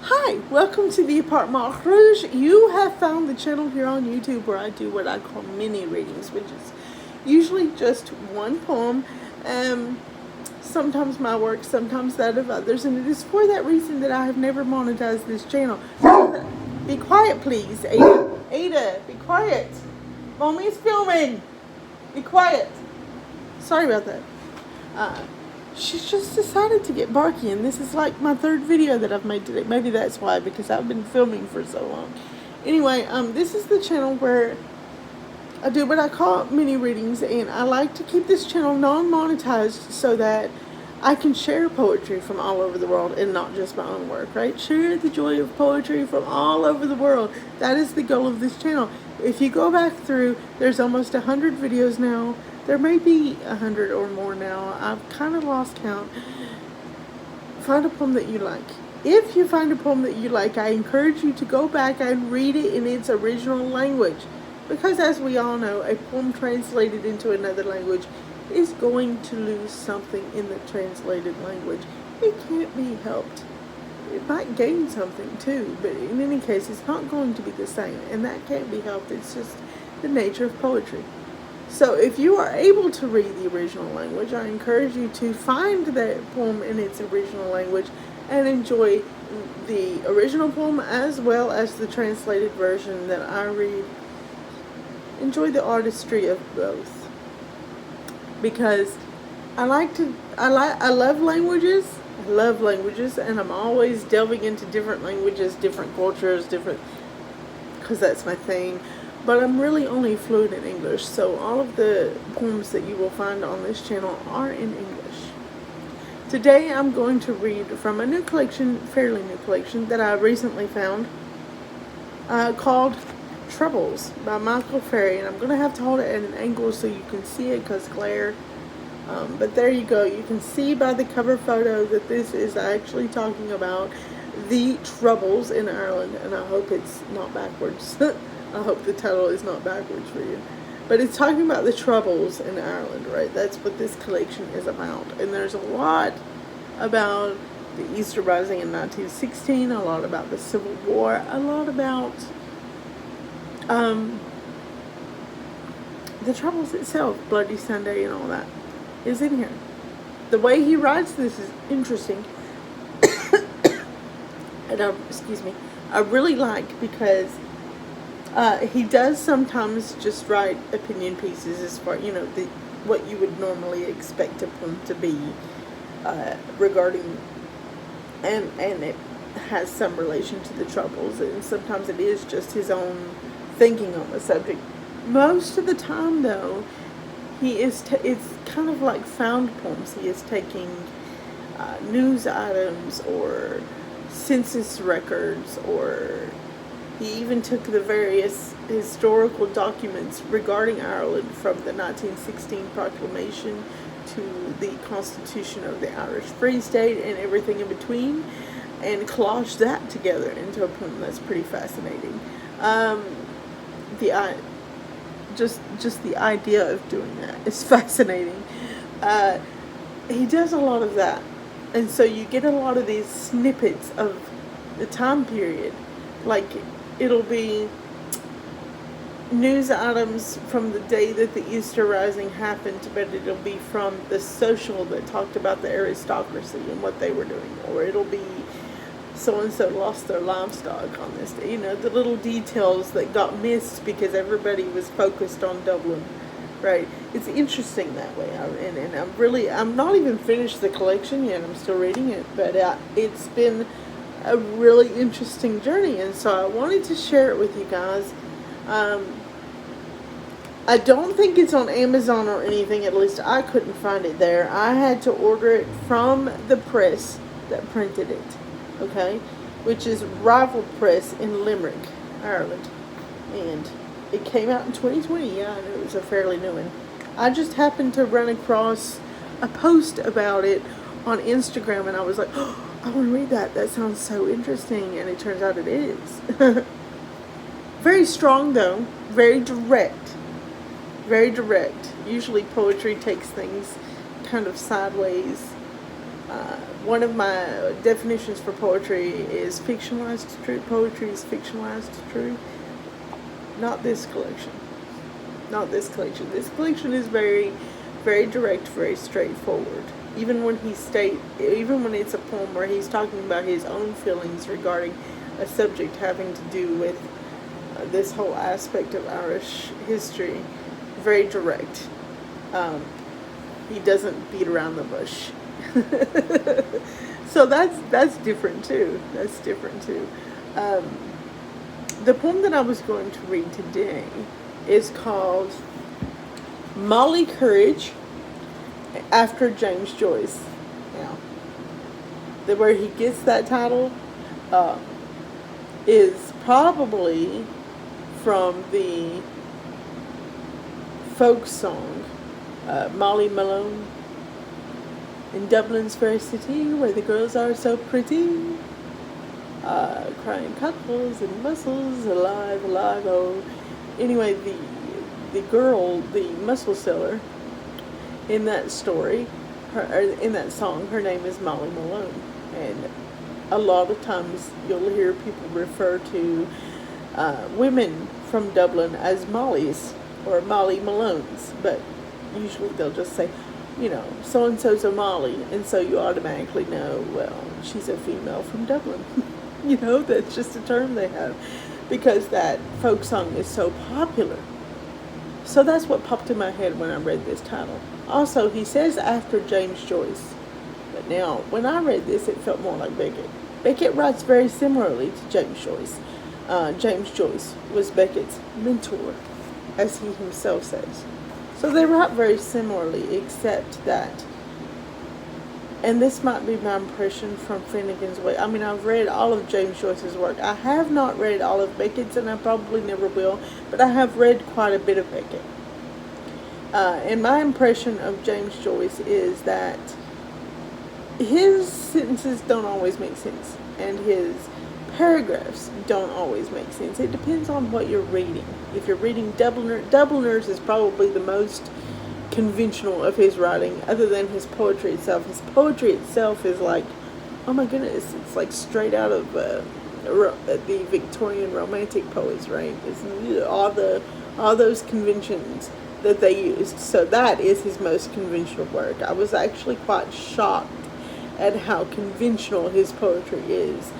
Hi, welcome to the Apartment Rouge. You have found the channel here on YouTube where I do what I call mini readings, which is usually just one poem. Sometimes my work, sometimes that of others, and it is for that reason that I have never monetized this channel. Be quiet, please, Ada. Ada, be quiet. Mommy's filming. Be quiet. Sorry about that. She's just decided to get barky, and this is like my third video that I've made today. Maybe that's why, because I've been filming for so long. Anyway, this is the channel where I do what I call mini readings, and I like to keep this channel non-monetized so that I can share poetry from all over the world and not just my own work, right? Share the joy of poetry from all over the world. That is the goal of this channel. If you go back through, there's almost 100 videos now. There may be 100 or more now. I've kind of lost count. Find a poem that you like. If you find a poem that you like, I encourage you to go back and read it in its original language. Because as we all know, a poem translated into another language is going to lose something in the translated language. It can't be helped. It might gain something too, but in any case, it's not going to be the same. And that can't be helped. It's just the nature of poetry. So if you are able to read the original language, I encourage you to find that poem in its original language and enjoy the original poem as well as the translated version that I read. Enjoy the artistry of both, because I love languages. I love languages, and I'm always delving into different languages, different cultures, because that's my thing. But I'm really only fluent in English, so all of the poems that you will find on this channel are in English. Today I'm going to read from a new collection, fairly new collection, that I recently found, called Troubles by Michael Farry. And I'm going to have to hold it at an angle so you can see it because glare. But there you go. You can see by the cover photo that this is actually talking about the Troubles in Ireland, and I hope it's not backwards. I hope the title is not backwards for you. But it's talking about the Troubles in Ireland, right? That's what this collection is about. And there's a lot about the Easter Rising in 1916, a lot about the Civil War, a lot about the Troubles itself, Bloody Sunday and all that is in here. The way he writes this is interesting. And I really like, because he does sometimes just write opinion pieces as far, what you would normally expect a poem to be regarding, and it has some relation to the Troubles, and sometimes it is just his own thinking on the subject. Most of the time, though, it's kind of like found poems. He is taking news items or census records, or he even took the various historical documents regarding Ireland from the 1916 proclamation to the Constitution of the Irish Free State and everything in between, and collaged that together into a poem that's pretty fascinating. Just the idea of doing that is fascinating. He does a lot of that, and so you get a lot of these snippets of the time period. Like, it'll be news items from the day that the Easter Rising happened, but it'll be from the social that talked about the aristocracy and what they were doing, or it'll be so-and-so lost their livestock on this day. The little details that got missed because everybody was focused on Dublin, right? It's interesting that way. I'm not even finished the collection yet. I'm still reading it, but it's been a really interesting journey, and so I wanted to share it with you guys. I don't think it's on Amazon or anything. At least I couldn't find it there. I had to order it from the press that printed it, okay, which is Rival Press in Limerick, Ireland, and it came out in 2020. Yeah, I knew it was a fairly new one. I just happened to run across a post about it on Instagram, and I was like, oh, I want to read that. That sounds so interesting, and it turns out it is. Very strong, though. Very direct. Very direct. Usually poetry takes things kind of sideways one of my definitions for poetry is fictionalized truth. Poetry is fictionalized truth. Not this collection. Not this collection. This collection is very, very direct, very straightforward. Even when it's a poem where he's talking about his own feelings regarding a subject having to do with this whole aspect of Irish history, very direct. He doesn't beat around the bush. So that's different too. That's different too. The poem that I was going to read today is called Molly Courage after James Joyce. Now, where he gets that title is probably from the folk song Molly Malone. In Dublin's fair city, where the girls are so pretty, crying cockles and mussels, alive, alive, oh. Anyway, the girl, the mussel seller, in that story, in that song, her name is Molly Malone. And a lot of times you'll hear people refer to women from Dublin as Mollies or Molly Malones, but usually they'll just say, so-and-so's a Molly, and so you automatically know, well, she's a female from Dublin. That's just a term they have, because that folk song is so popular. So that's what popped in my head when I read this title. Also, he says after James Joyce, but now, when I read this, it felt more like Beckett. Beckett writes very similarly to James Joyce. James Joyce was Beckett's mentor, as he himself says. So they write very similarly, except that, and this might be my impression from Finnegan's Wake. I've read all of James Joyce's work. I have not read all of Beckett's, and I probably never will, but I have read quite a bit of Beckett. And my impression of James Joyce is that his sentences don't always make sense, and his paragraphs don't always make sense. It depends on what you're reading. If you're reading Dubliners is probably the most conventional of his writing, other than his poetry itself. His poetry itself is like, oh my goodness, it's like straight out of the Victorian Romantic poets, right? It's all those conventions that they used. So that is his most conventional work. I was actually quite shocked at how conventional his poetry is.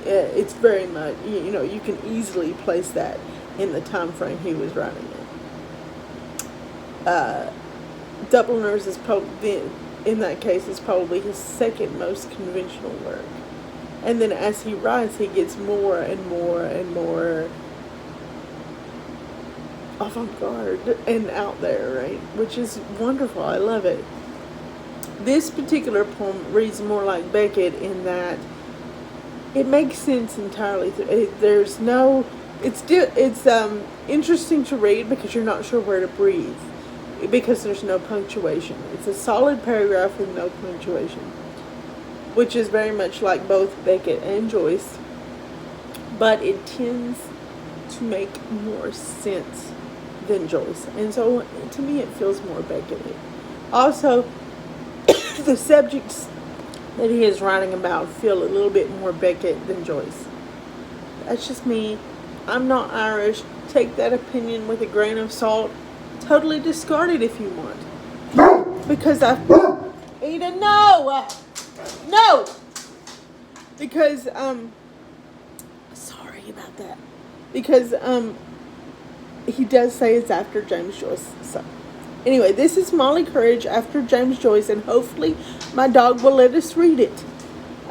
It's very much, you can easily place that in the time frame he was writing it. Dubliners is probably, in that case, is probably his second most conventional work. And then as he writes, he gets more and more and more avant-garde and out there, right? Which is wonderful. I love it. This particular poem reads more like Beckett in that it makes sense entirely. There's no, it's interesting to read because you're not sure where to breathe, because there's no punctuation. It's a solid paragraph with no punctuation, which is very much like both Beckett and Joyce, but it tends to make more sense than Joyce, and so to me it feels more Beckett. Also, the subjects that he is writing about feel a little bit more Beckett than Joyce. That's just me. I'm not Irish. Take that opinion with a grain of salt. Totally discard it if you want. Because Ada, no! No! Because, sorry about that. Because, he does say it's after James Joyce, so. Anyway, this is Molly Courage after James Joyce, and hopefully my dog will let us read it.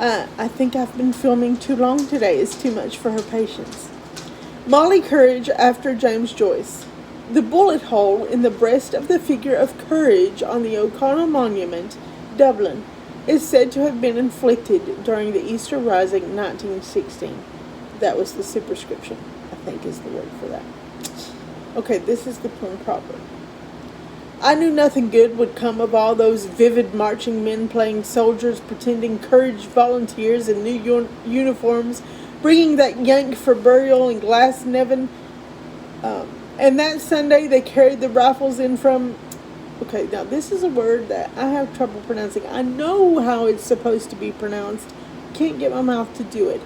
I think I've been filming too long today. It's too much for her patience. Molly Courage after James Joyce. The bullet hole in the breast of the figure of Courage on the O'Connell Monument, Dublin, is said to have been inflicted during the Easter Rising 1916. That was the superscription, I think is the word for that. Okay, this is the poem proper. I knew nothing good would come of all those vivid marching men playing soldiers, pretending courage volunteers in new uniforms, bringing that yank for burial in Glasnevin. And that Sunday they carried the rifles in from Okay, now this is a word that I have trouble pronouncing. I know how it's supposed to be pronounced. Can't get my mouth to do it.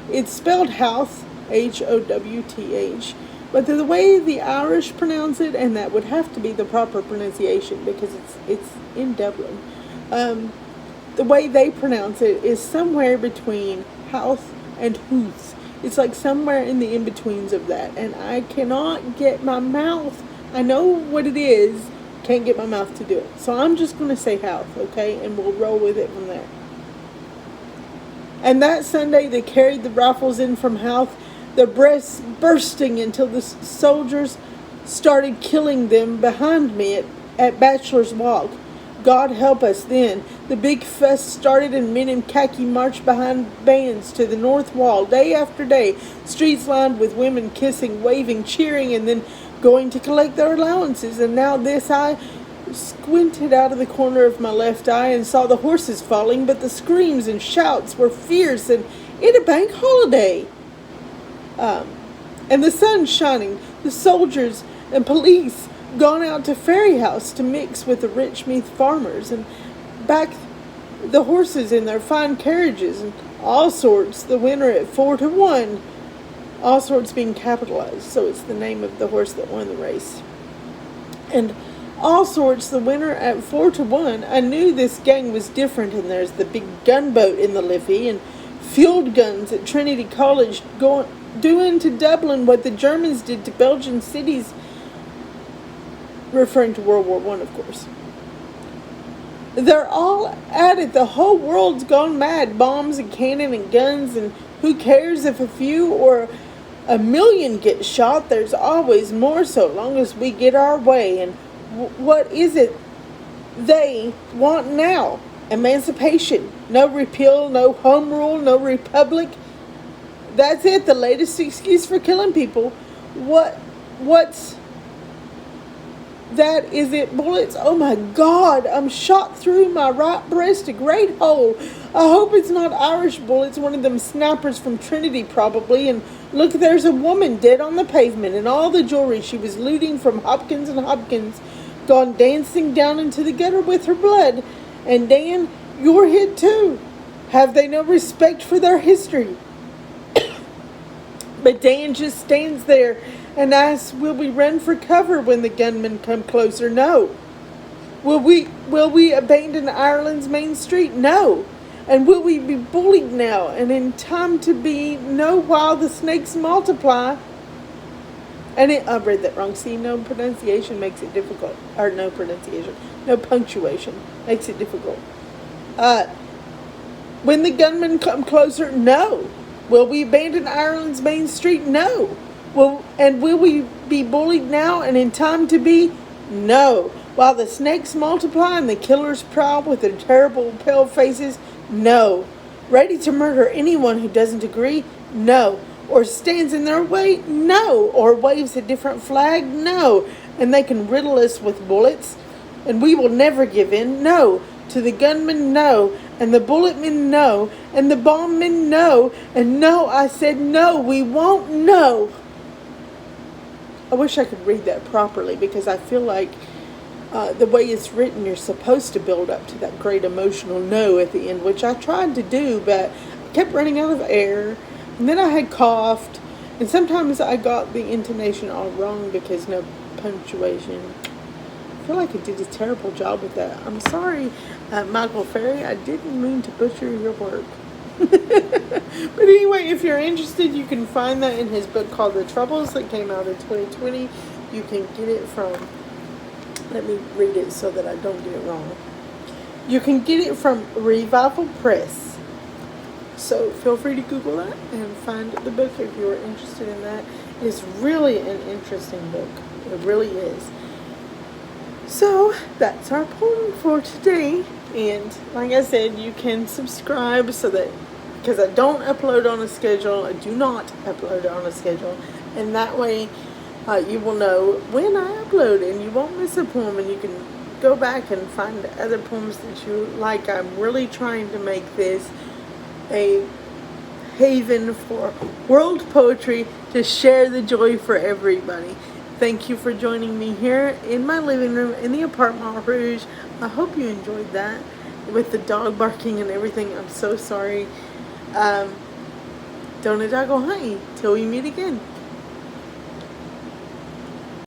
It's spelled Howth, Howth, but the way the Irish pronounce it, and that would have to be the proper pronunciation because it's in Dublin. The way they pronounce it is somewhere between Howth and Hooth. It's like somewhere in the in-betweens of that, and I cannot get my mouth. I know what it is, can't get my mouth to do it. So I'm just going to say Howth, okay, and we'll roll with it from there. And that Sunday they carried the rifles in from Howth, their breasts bursting until the soldiers started killing them behind me at Bachelor's Walk. God help us then. The big fuss started and men in khaki marched behind bands to the north wall day after day, streets lined with women kissing, waving, cheering, and then going to collect their allowances. And now this, I squinted out of the corner of my left eye and saw the horses falling, but the screams and shouts were fierce and it a bank holiday. And the sun shining, the soldiers and police gone out to Ferry House to mix with the rich Meath farmers and back the horses in their fine carriages and all sorts, the winner at 4-1. All sorts being capitalized, so it's the name of the horse that won the race. And all sorts, the winner at 4-1. I knew this gang was different, and there's the big gunboat in the Liffey and field guns at Trinity College doing to Dublin what the Germans did to Belgian cities, referring to World War I, of course. They're all at it. The whole world's gone mad. Bombs and cannon and guns, and who cares if a few or a million get shot? There's always more so long as we get our way. And what is it they want now? Emancipation. No repeal, no home rule, no republic. That's it, the latest excuse for killing people. What's that? Is it bullets? Oh my God, I'm shot through my right breast, a great hole. I hope it's not Irish bullets, one of them snipers from Trinity probably. And look, there's a woman dead on the pavement and all the jewelry she was looting from Hopkins and Hopkins gone dancing down into the gutter with her blood. And Dan, you're hit too. Have they no respect for their history? But Dan just stands there and asks, will we run for cover when the gunmen come closer? No. Will we abandon Ireland's main street? No. And will we be bullied now and in time to be no while the snakes multiply? And I read that wrong. See, no pronunciation makes it difficult. Or no pronunciation. No punctuation makes it difficult. When the gunmen come closer? No. Will we abandon Ireland's main street? No. Will we be bullied now and in time to be? No. While the snakes multiply and the killers prowl with their terrible pale faces? No. Ready to murder anyone who doesn't agree? No. Or stands in their way? No. Or waves a different flag? No. And they can riddle us with bullets? And we will never give in? No. To the gunmen? No. And the bulletmen? No. And the bombmen? No. And no, I said no, we won't. No. I wish I could read that properly because I feel like the way it's written, you're supposed to build up to that great emotional no at the end, which I tried to do, but I kept running out of air. And then I had coughed. And sometimes I got the intonation all wrong because no punctuation. I feel like I did a terrible job with that. I'm sorry, Michael Farry. I didn't mean to butcher your work. But anyway, if you're interested, you can find that in his book called The Troubles that came out in 2020. You can get it from, let me read it so that I don't get it wrong. You can get it from Revival Press. So feel free to Google that and find the book if you're interested in that. It's really an interesting book. It really is. So that's our poem for today. And like I said, you can subscribe so that, because I don't upload on a schedule, I do not upload on a schedule, and that way you will know when I upload and you won't miss a poem, and you can go back and find other poems that you like. I'm really trying to make this a haven for world poetry to share the joy for everybody. Thank you for joining me here in my living room in the apartment rouge. I hope you enjoyed that with the dog barking and everything. I'm so sorry. Don't a dog go hunt you till we meet again.